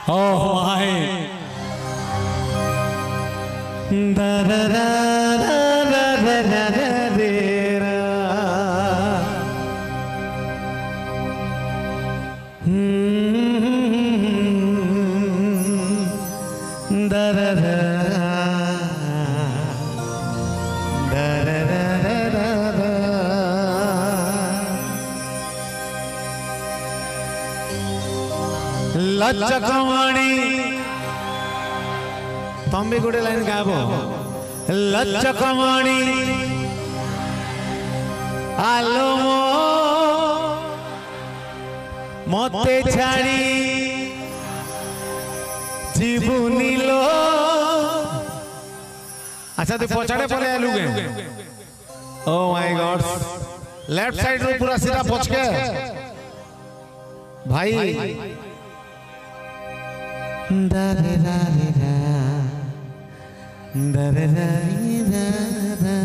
Oh my. Da da da da da da da da da da da लचकमणी तुम भी गुड़े line गाबो लचकमणी आलो मते छाड़ी जीवनी लो अच्छा तू पछाड़े पले आलू गे oh my god left side रो पूरा सीधा पछ के भाई दारे दारे दा दारे दारे दा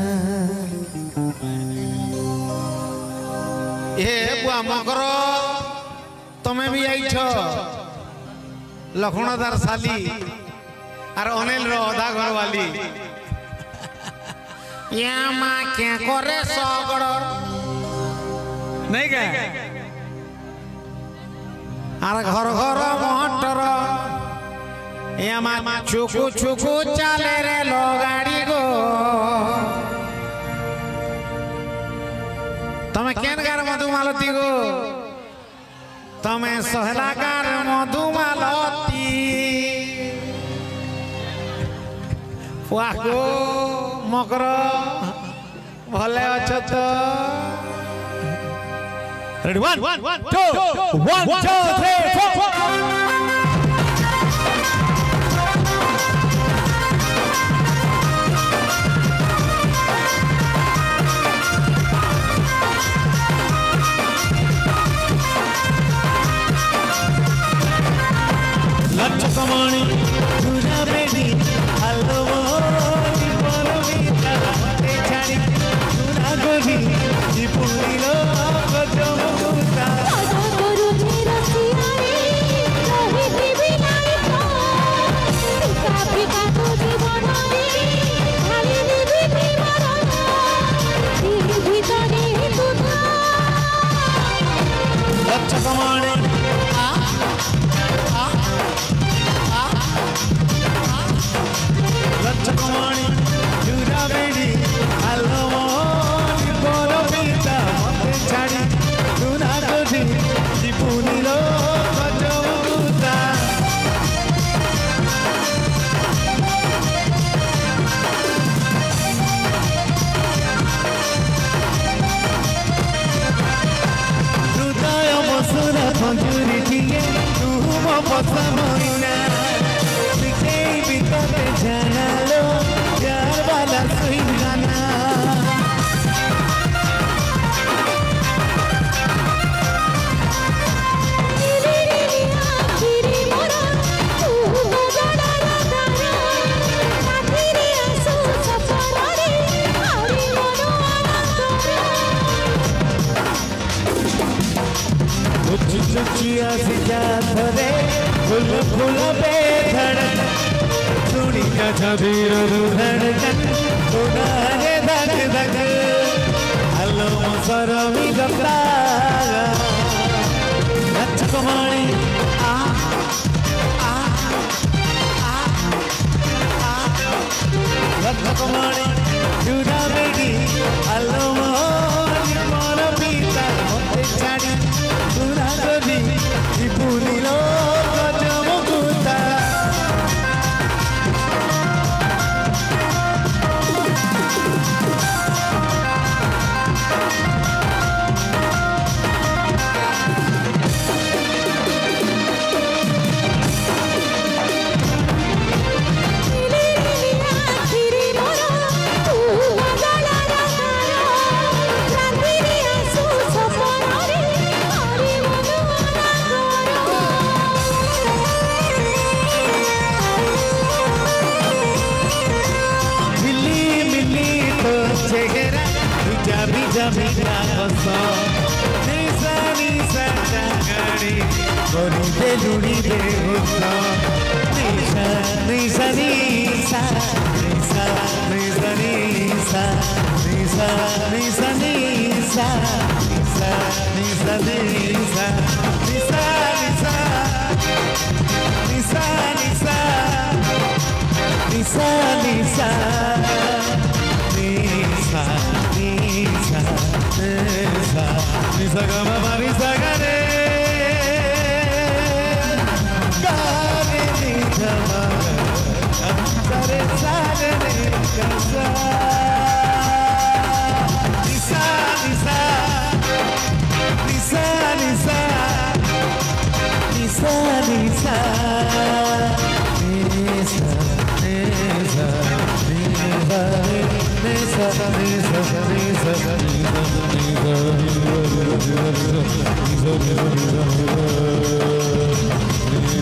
ये बुआ मकरो तुम्हें भी आई छो लखनदार साली और अनिल रो आधा घर वाली या माँ क्या करे सगड़ नहीं क्या और घर घर मोटर या माँ चुकू चुकू चले रे लो गाड़ी को तमें केन गार मधुमालती को तमें सहलागार मधुमालती वाको मकर भले अच्छो तो रेडी 1 2 1 2 3 4 लचकमणी तुझा बेटी हलो मोरी बोलवीता मते छाड़ी तुना गोरी जीपुनी लो गजमुता आजा करू तेरा सियारे रही बीबी नाई तो पिता तो जीवन रे खाली बीबी मरण दिल भीतरे तुझा लचकमणी लचकमणी तुझा बेटी हलो मोरी बोलवीता मते छाड़ी तुना गोरी जीपुनी लो गजमुता हृदय मसुर खंजुरी थिए तू मो पसमइना जाना लो प्यार वाला सही गाना चुचिया सिजा धरे फूल फूल पे धड़क सुनी का छबीर धड़कन उड़ाए धक धक हलो सरमी गप्पा लचकमणी आ आ आ आ लचकमणी तुझा बेटी हलो मोरी बोलवीता मते छाड़ी तुना गोरी जीपुनी लो गजमुता चेहरा बीजा बीजा बीजा बसो निसा निसा सजागड़ी गोरी बेलुड़ी बेहुसा निशा निशा निशा निशा निशा निशा निशा निशा निशा निशा निशा निशा निशा निशा निशा निशा निशा Nisa, Nisa, Nisa, Nisa, Gama, Nisa, Gare, Gare, Nisa, Gare, Gare, Nisa, Nisa, Nisa, Nisa, Nisa, Nisa, Nisa, Nisa, Nisa,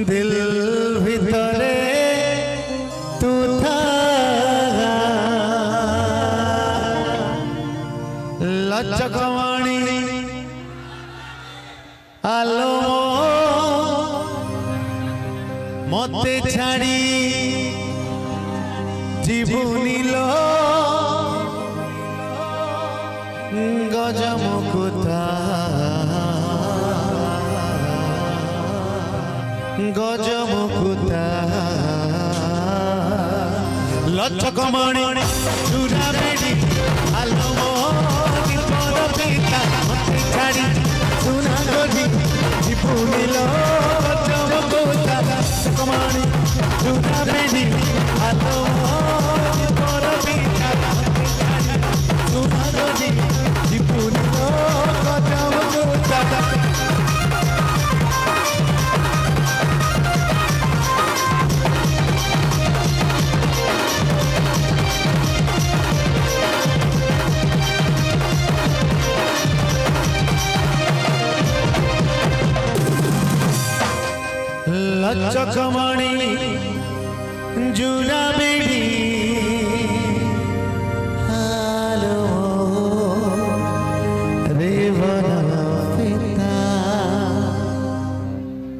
दिल भितरे तू था लचकवाणी आलो मते छाड़ी जीवनी लो गजमुकुता गजमुकुता लचकमणि चूड़ा बेड़ी आलो मोदी पर पीता मते छाड़ी सुना गोरी जीवनी लो गजमुकुता लचकमणि चूड़ा बेड़ी आलो मोदी पर पीता मते छाड़ी सुना गोरी जीवनी लो गजमुकुता लचकमणि जुड़ा बेड़ी